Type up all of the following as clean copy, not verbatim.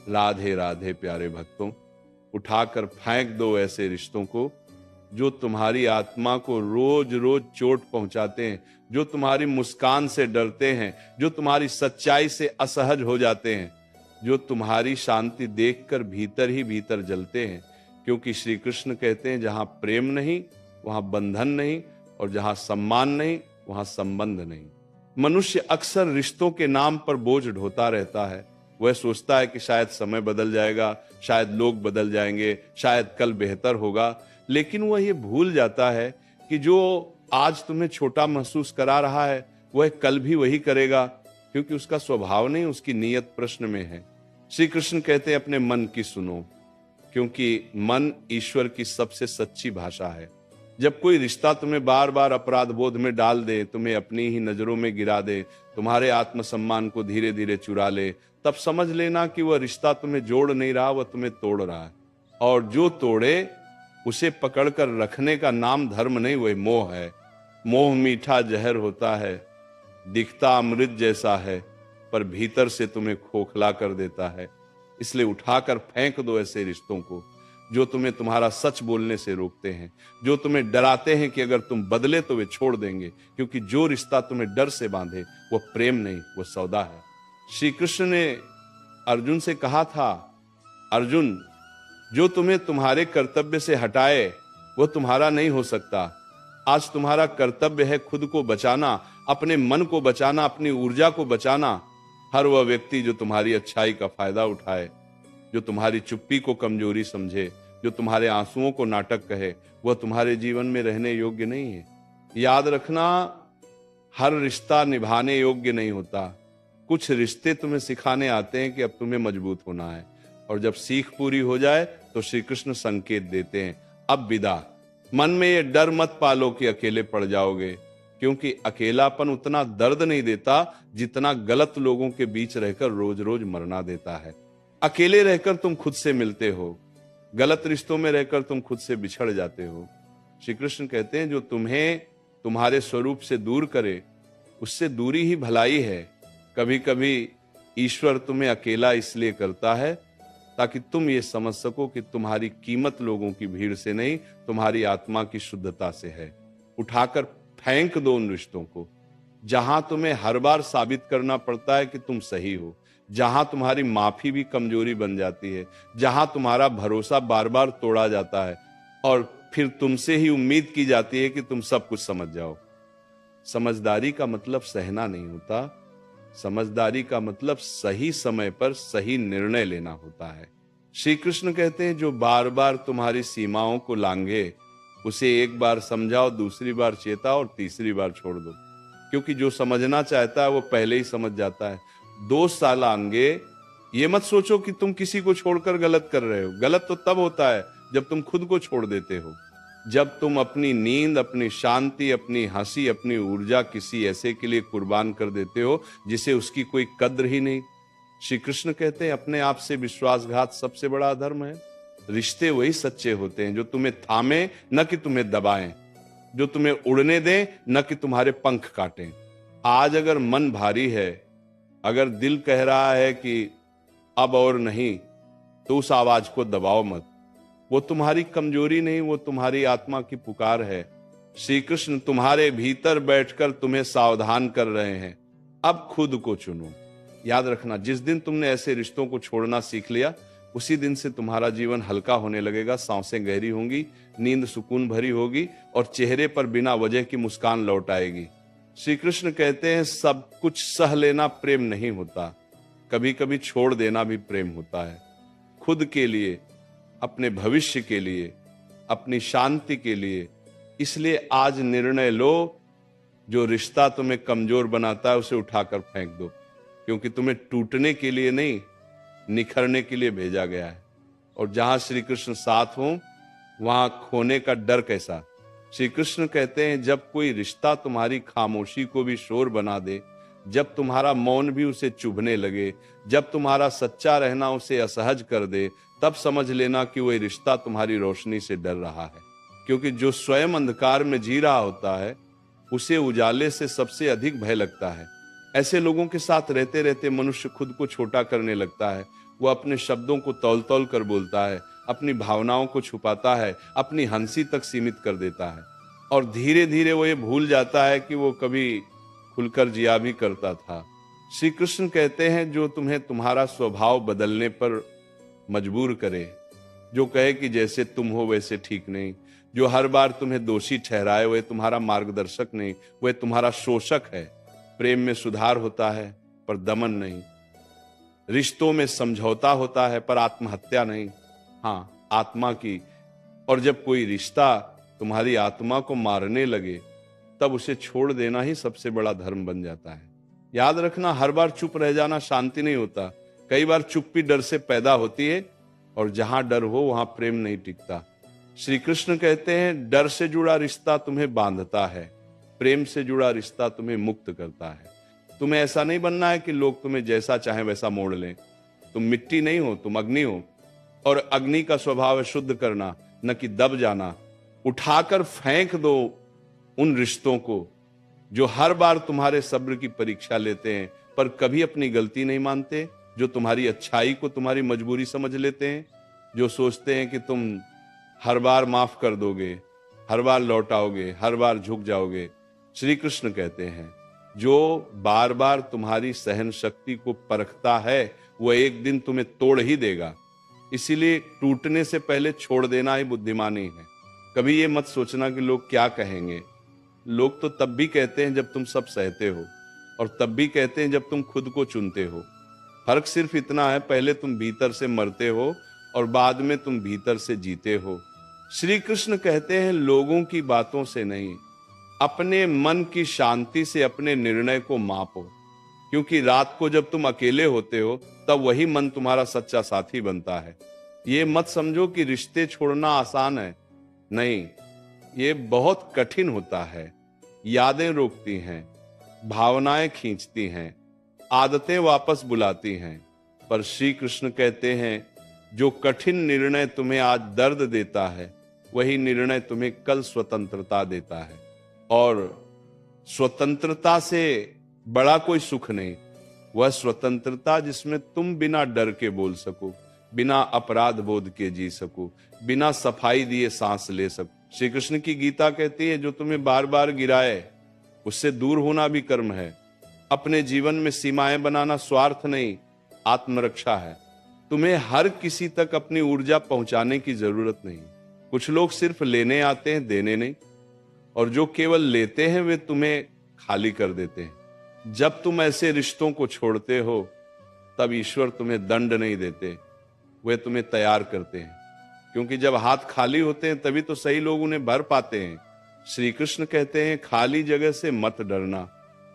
राधे राधे प्यारे भक्तों, उठाकर फेंक दो ऐसे रिश्तों को जो तुम्हारी आत्मा को रोज रोज चोट पहुंचाते हैं, जो तुम्हारी मुस्कान से डरते हैं, जो तुम्हारी सच्चाई से असहज हो जाते हैं, जो तुम्हारी शांति देखकर भीतर ही भीतर जलते हैं। क्योंकि श्री कृष्ण कहते हैं जहां प्रेम नहीं वहां बंधन नहीं, और जहां सम्मान नहीं वहां संबंध नहीं। मनुष्य अक्सर रिश्तों के नाम पर बोझ ढोता रहता है। वह सोचता है कि शायद समय बदल जाएगा, शायद लोग बदल जाएंगे, शायद कल बेहतर होगा, लेकिन वह ये भूल जाता है कि जो आज तुम्हें छोटा महसूस करा रहा है वह कल भी वही करेगा, क्योंकि उसका स्वभाव नहीं, उसकी नीयत प्रश्न में है। श्री कृष्ण कहते हैं अपने मन की सुनो, क्योंकि मन ईश्वर की सबसे सच्ची भाषा है। जब कोई रिश्ता तुम्हें बार बार अपराध बोध में डाल दे, तुम्हें अपनी ही नजरों में गिरा दे, तुम्हारे आत्मसम्मान को धीरे धीरे चुरा ले, तब समझ लेना कि वह रिश्ता तुम्हें जोड़ नहीं रहा, वह तुम्हें तोड़ रहा है। और जो तोड़े उसे पकड़कर रखने का नाम धर्म नहीं, वह मोह है। मोह मीठा जहर होता है, दिखता अमृत जैसा है, पर भीतर से तुम्हें खोखला कर देता है। इसलिए उठाकर फेंक दो ऐसे रिश्तों को जो तुम्हें तुम्हारा सच बोलने से रोकते हैं, जो तुम्हें डराते हैं कि अगर तुम बदले तो वे छोड़ देंगे। क्योंकि जो रिश्ता तुम्हें डर से बांधे वो प्रेम नहीं, वो सौदा है। श्री कृष्ण ने अर्जुन से कहा था, अर्जुन जो तुम्हें तुम्हारे कर्तव्य से हटाए वो तुम्हारा नहीं हो सकता। आज तुम्हारा कर्तव्य है खुद को बचाना, अपने मन को बचाना, अपनी ऊर्जा को बचाना। हर वह व्यक्ति जो तुम्हारी अच्छाई का फायदा उठाए, जो तुम्हारी चुप्पी को कमजोरी समझे, जो तुम्हारे आंसुओं को नाटक कहे, वह तुम्हारे जीवन में रहने योग्य नहीं है। याद रखना, हर रिश्ता निभाने योग्य नहीं होता। कुछ रिश्ते तुम्हें सिखाने आते हैं कि अब तुम्हें मजबूत होना है, और जब सीख पूरी हो जाए तो श्री कृष्ण संकेत देते हैं, अब विदा। मन में ये डर मत पालो कि अकेले पड़ जाओगे, क्योंकि अकेलापन उतना दर्द नहीं देता जितना गलत लोगों के बीच रहकर रोज रोज मरना देता है। अकेले रहकर तुम खुद से मिलते हो, गलत रिश्तों में रहकर तुम खुद से बिछड़ जाते हो। श्री कृष्ण कहते हैं जो तुम्हें तुम्हारे स्वरूप से दूर करे उससे दूरी ही भलाई है। कभी कभी ईश्वर तुम्हें अकेला इसलिए करता है ताकि तुम ये समझ सको कि तुम्हारी कीमत लोगों की भीड़ से नहीं, तुम्हारी आत्मा की शुद्धता से है। उठाकर फेंक दो उन रिश्तों को जहां तुम्हें हर बार साबित करना पड़ता है कि तुम सही हो, जहां तुम्हारी माफी भी कमजोरी बन जाती है, जहां तुम्हारा भरोसा बार बार तोड़ा जाता है और फिर तुमसे ही उम्मीद की जाती है कि तुम सब कुछ समझ जाओ। समझदारी का मतलब सहना नहीं होता, समझदारी का मतलब सही समय पर सही निर्णय लेना होता है। श्री कृष्ण कहते हैं जो बार बार तुम्हारी सीमाओं को लांघे उसे एक बार समझाओ, दूसरी बार चेताओ और तीसरी बार छोड़ दो, क्योंकि जो समझना चाहता है वो पहले ही समझ जाता है। 2 साल आंगे ये मत सोचो कि तुम किसी को छोड़कर गलत कर रहे हो। गलत तो तब होता है जब तुम खुद को छोड़ देते हो, जब तुम अपनी नींद, अपनी शांति, अपनी हंसी, अपनी ऊर्जा किसी ऐसे के लिए कुर्बान कर देते हो जिसे उसकी कोई कद्र ही नहीं। श्री कृष्ण कहते हैं अपने आप से विश्वासघात सबसे बड़ा अधर्म है। रिश्ते वही सच्चे होते हैं जो तुम्हें थामे न कि तुम्हें दबाएं, जो तुम्हें उड़ने दें न कि तुम्हारे पंख काटें। आज अगर मन भारी है, अगर दिल कह रहा है कि अब और नहीं, तो उस आवाज को दबाओ मत। वो तुम्हारी कमजोरी नहीं, वो तुम्हारी आत्मा की पुकार है। श्री कृष्ण तुम्हारे भीतर बैठकर तुम्हें सावधान कर रहे हैं, अब खुद को चुनो। याद रखना, जिस दिन तुमने ऐसे रिश्तों को छोड़ना सीख लिया उसी दिन से तुम्हारा जीवन हल्का होने लगेगा, सांसें गहरी होंगी, नींद सुकून भरी होगी और चेहरे पर बिना वजह की मुस्कान लौट आएगी। श्री कृष्ण कहते हैं सब कुछ सह लेना प्रेम नहीं होता, कभी कभी छोड़ देना भी प्रेम होता है। खुद के लिए, अपने भविष्य के लिए, अपनी शांति के लिए। इसलिए आज निर्णय लो, जो रिश्ता तुम्हें कमजोर बनाता है उसे उठाकर फेंक दो, क्योंकि तुम्हें टूटने के लिए नहीं, निखरने के लिए भेजा गया है। और जहां श्री कृष्ण साथ हो वहां खोने का डर कैसा। श्री कृष्ण कहते हैं जब कोई रिश्ता तुम्हारी खामोशी को भी शोर बना दे, जब तुम्हारा मौन भी उसे चुभने लगे, जब तुम्हारा सच्चा रहना उसे असहज कर दे, तब समझ लेना कि वह रिश्ता तुम्हारी रोशनी से डर रहा है। क्योंकि जो स्वयं अंधकार में जी रहा होता है उसे उजाले से सबसे अधिक भय लगता है। ऐसे लोगों के साथ रहते रहते मनुष्य खुद को छोटा करने लगता है। वो अपने शब्दों को तौल तौल कर बोलता है, अपनी भावनाओं को छुपाता है, अपनी हंसी तक सीमित कर देता है, और धीरे धीरे वो ये भूल जाता है कि वो कभी खुलकर जिया भी करता था। श्री कृष्ण कहते हैं, जो तुम्हें तुम्हारा स्वभाव बदलने पर मजबूर करे, जो कहे कि जैसे तुम हो वैसे ठीक नहीं, जो हर बार तुम्हें दोषी ठहराए, वह तुम्हारा मार्गदर्शक नहीं, वह तुम्हारा शोषक है। प्रेम में सुधार होता है पर दमन नहीं, रिश्तों में समझौता होता है पर आत्महत्या नहीं, हाँ आत्मा की। और जब कोई रिश्ता तुम्हारी आत्मा को मारने लगे, तब उसे छोड़ देना ही सबसे बड़ा धर्म बन जाता है। याद रखना, हर बार चुप रह जाना शांति नहीं होता। कई बार चुप्पी डर से पैदा होती है, और जहां डर हो वहां प्रेम नहीं टिकता। श्री कृष्ण कहते हैं, डर से जुड़ा रिश्ता तुम्हें बांधता है, प्रेम से जुड़ा रिश्ता तुम्हें मुक्त करता है। तुम्हें ऐसा नहीं बनना है कि लोग तुम्हें जैसा चाहे वैसा मोड़ लें। तुम मिट्टी नहीं हो, तुम अग्नि हो, और अग्नि का स्वभाव है शुद्ध करना, न कि दब जाना। उठाकर फेंक दो उन रिश्तों को जो हर बार तुम्हारे सब्र की परीक्षा लेते हैं पर कभी अपनी गलती नहीं मानते, जो तुम्हारी अच्छाई को तुम्हारी मजबूरी समझ लेते हैं, जो सोचते हैं कि तुम हर बार माफ कर दोगे, हर बार लौटाओगे, हर बार झुक जाओगे। श्री कृष्ण कहते हैं, जो बार बार तुम्हारी सहन शक्ति को परखता है, वह एक दिन तुम्हें तोड़ ही देगा। इसीलिए टूटने से पहले छोड़ देना ही बुद्धिमानी है। कभी ये मत सोचना कि लोग क्या कहेंगे। लोग तो तब भी कहते हैं जब तुम सब सहते हो, और तब भी कहते हैं जब तुम खुद को चुनते हो। फर्क सिर्फ इतना है, पहले तुम भीतर से मरते हो और बाद में तुम भीतर से जीते हो। श्री कृष्ण कहते हैं, लोगों की बातों से नहीं, अपने मन की शांति से अपने निर्णय को मापो। क्योंकि रात को जब तुम अकेले होते हो, तब वही मन तुम्हारा सच्चा साथी बनता है। ये मत समझो कि रिश्ते छोड़ना आसान है, नहीं, ये बहुत कठिन होता है। यादें रोकती हैं, भावनाएं खींचती हैं, आदतें वापस बुलाती हैं। पर श्री कृष्ण कहते हैं, जो कठिन निर्णय तुम्हें आज दर्द देता है, वही निर्णय तुम्हें कल स्वतंत्रता देता है। और स्वतंत्रता से बड़ा कोई सुख नहीं, वह स्वतंत्रता जिसमें तुम बिना डर के बोल सको, बिना अपराध बोध के जी सको, बिना सफाई दिए सांस ले सको। श्री कृष्ण की गीता कहती है, जो तुम्हें बार बार गिराए, उससे दूर होना भी कर्म है। अपने जीवन में सीमाएं बनाना स्वार्थ नहीं, आत्मरक्षा है। तुम्हें हर किसी तक अपनी ऊर्जा पहुंचाने की जरूरत नहीं। कुछ लोग सिर्फ लेने आते हैं, देने नहीं, और जो केवल लेते हैं वे तुम्हें खाली कर देते हैं। जब तुम ऐसे रिश्तों को छोड़ते हो, तब ईश्वर तुम्हें दंड नहीं देते, वे तुम्हें तैयार करते हैं। क्योंकि जब हाथ खाली होते हैं तभी तो सही लोग उन्हें भर पाते हैं। श्री कृष्ण कहते हैं, खाली जगह से मत डरना,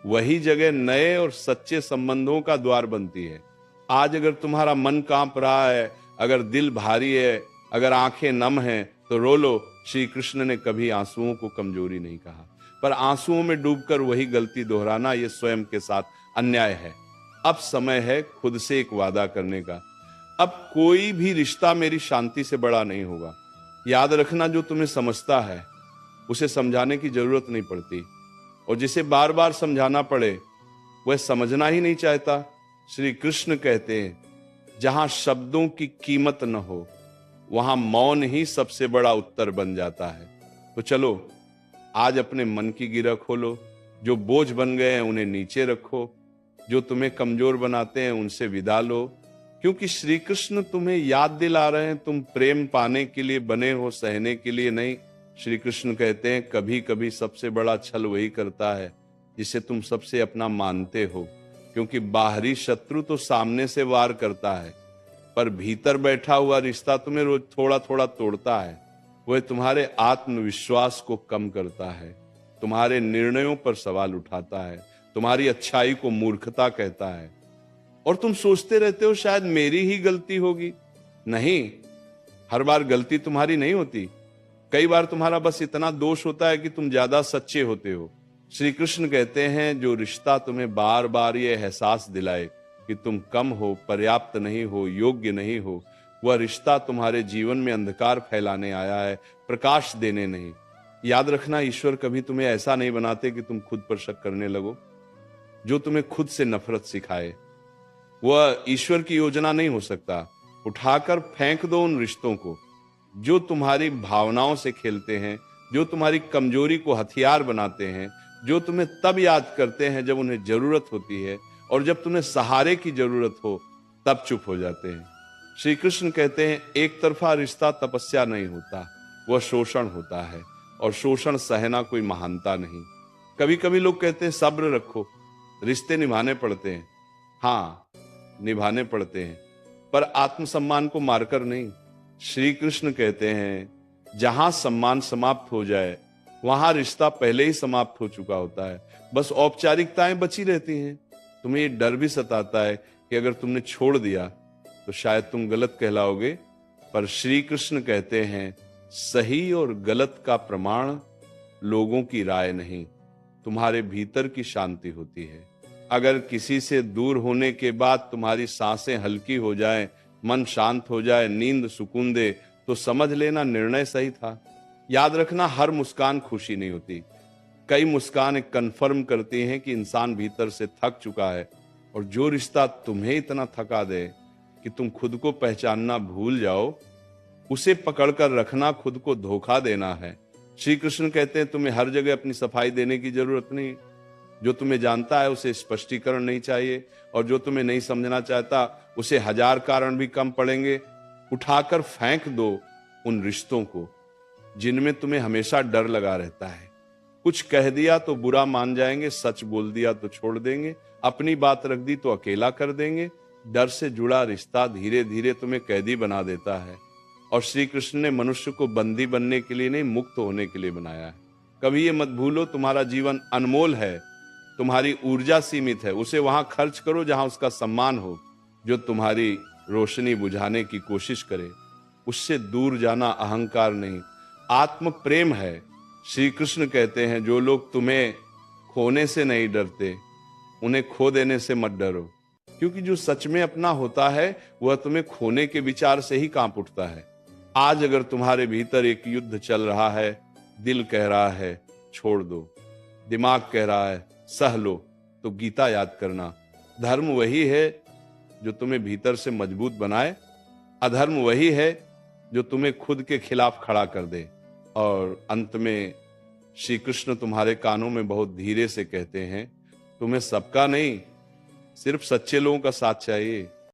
वही जगह नए और सच्चे संबंधों का द्वार बनती है। आज अगर तुम्हारा मन कांप रहा है, अगर दिल भारी है, अगर आंखें नम हैं, तो रो लो। श्री कृष्ण ने कभी आंसुओं को कमजोरी नहीं कहा, पर आंसुओं में डूबकर वही गलती दोहराना, यह स्वयं के साथ अन्याय है। अब समय है खुद से एक वादा करने का, अब कोई भी रिश्ता मेरी शांति से बड़ा नहीं होगा। याद रखना, जो तुम्हें समझता है उसे समझाने की जरूरत नहीं पड़ती, और जिसे बार बार समझाना पड़े वह समझना ही नहीं चाहता। श्री कृष्ण कहते हैं, जहां शब्दों की कीमत न हो, वहां मौन ही सबसे बड़ा उत्तर बन जाता है। तो चलो आज अपने मन की गिरह खोलो, जो बोझ बन गए हैं उन्हें नीचे रखो, जो तुम्हें कमजोर बनाते हैं उनसे विदा लो। क्योंकि श्री कृष्ण तुम्हें याद दिला रहे हैं, तुम प्रेम पाने के लिए बने हो, सहने के लिए नहीं। श्री कृष्ण कहते हैं, कभी कभी सबसे बड़ा छल वही करता है जिसे तुम सबसे अपना मानते हो। क्योंकि बाहरी शत्रु तो सामने से वार करता है, पर भीतर बैठा हुआ रिश्ता तुम्हें रोज थोड़ा थोड़ा तोड़ता है। वह तुम्हारे आत्मविश्वास को कम करता है, तुम्हारे निर्णयों पर सवाल उठाता है, तुम्हारी अच्छाई को मूर्खता कहता है। और तुम सोचते रहते हो शायद मेरी ही गलती होगी। नहीं, हर बार गलती तुम्हारी नहीं होती। कई बार तुम्हारा बस इतना दोष होता है कि तुम ज्यादा सच्चे होते हो। श्री कृष्ण कहते हैं, जो रिश्ता तुम्हें बार बार ये एहसास दिलाए कि तुम कम हो, पर्याप्त नहीं हो, योग्य नहीं हो, वह रिश्ता तुम्हारे जीवन में अंधकार फैलाने आया है, प्रकाश देने नहीं। याद रखना, ईश्वर कभी तुम्हें ऐसा नहीं बनाते कि तुम खुद पर शक करने लगो। जो तुम्हें खुद से नफरत सिखाए वह ईश्वर की योजना नहीं हो सकता। उठाकर फेंक दो उन रिश्तों को जो तुम्हारी भावनाओं से खेलते हैं, जो तुम्हारी कमजोरी को हथियार बनाते हैं, जो तुम्हें तब याद करते हैं जब उन्हें जरूरत होती है, और जब तुम्हें सहारे की जरूरत हो तब चुप हो जाते हैं। श्री कृष्ण कहते हैं एक तरफा रिश्ता तपस्या नहीं होता, वह शोषण होता है, और शोषण सहना कोई महानता नहीं। कभी कभी लोग कहते हैं सब्र रखो, रिश्ते निभाने पड़ते हैं। हाँ, निभाने पड़ते हैं, पर आत्मसम्मान को मारकर नहीं। श्री कृष्ण कहते हैं जहां सम्मान समाप्त हो जाए वहां रिश्ता पहले ही समाप्त हो चुका होता है, बस औपचारिकताएं बची रहती हैं। तुम्हें ये डर भी सताता है कि अगर तुमने छोड़ दिया तो शायद तुम गलत कहलाओगे, पर श्री कृष्ण कहते हैं सही और गलत का प्रमाण लोगों की राय नहीं, तुम्हारे भीतर की शांति होती है। अगर किसी से दूर होने के बाद तुम्हारी सांसें हल्की हो जाएं, मन शांत हो जाए, नींद सुकून दे, तो समझ लेना निर्णय सही था। याद रखना हर मुस्कान खुशी नहीं होती। कई मुस्कान कन्फर्म करती हैं कि इंसान भीतर से थक चुका है, और जो रिश्ता तुम्हें इतना थका दे कि तुम खुद को पहचानना भूल जाओ, उसे पकड़कर रखना खुद को धोखा देना है। श्री कृष्ण कहते हैं तुम्हें हर जगह अपनी सफाई देने की जरूरत नहीं। जो तुम्हें जानता है उसे स्पष्टीकरण नहीं चाहिए, और जो तुम्हें नहीं समझना चाहता उसे हजार कारण भी कम पड़ेंगे। उठाकर फेंक दो उन रिश्तों को जिनमें तुम्हें हमेशा डर लगा रहता है। कुछ कह दिया तो बुरा मान जाएंगे, सच बोल दिया तो छोड़ देंगे, अपनी बात रख दी तो अकेला कर देंगे। डर से जुड़ा रिश्ता धीरे धीरे तुम्हें कैदी बना देता है, और श्री कृष्ण ने मनुष्य को बंदी बनने के लिए नहीं, मुक्त होने के लिए बनाया है। कभी ये मत भूलो तुम्हारा जीवन अनमोल है, तुम्हारी ऊर्जा सीमित है, उसे वहां खर्च करो जहां उसका सम्मान हो। जो तुम्हारी रोशनी बुझाने की कोशिश करे उससे दूर जाना अहंकार नहीं, आत्म प्रेम है। श्री कृष्ण कहते हैं जो लोग तुम्हें खोने से नहीं डरते, उन्हें खो देने से मत डरो, क्योंकि जो सच में अपना होता है वह तुम्हें खोने के विचार से ही कांप उठता है। आज अगर तुम्हारे भीतर एक युद्ध चल रहा है, दिल कह रहा है छोड़ दो, दिमाग कह रहा है सह लो, तो गीता याद करना। धर्म वही है जो तुम्हें भीतर से मजबूत बनाए, अधर्म वही है जो तुम्हें खुद के खिलाफ खड़ा कर दे। और अंत में श्री कृष्ण तुम्हारे कानों में बहुत धीरे से कहते हैं तुम्हें सबका नहीं, सिर्फ सच्चे लोगों का साथ चाहिए।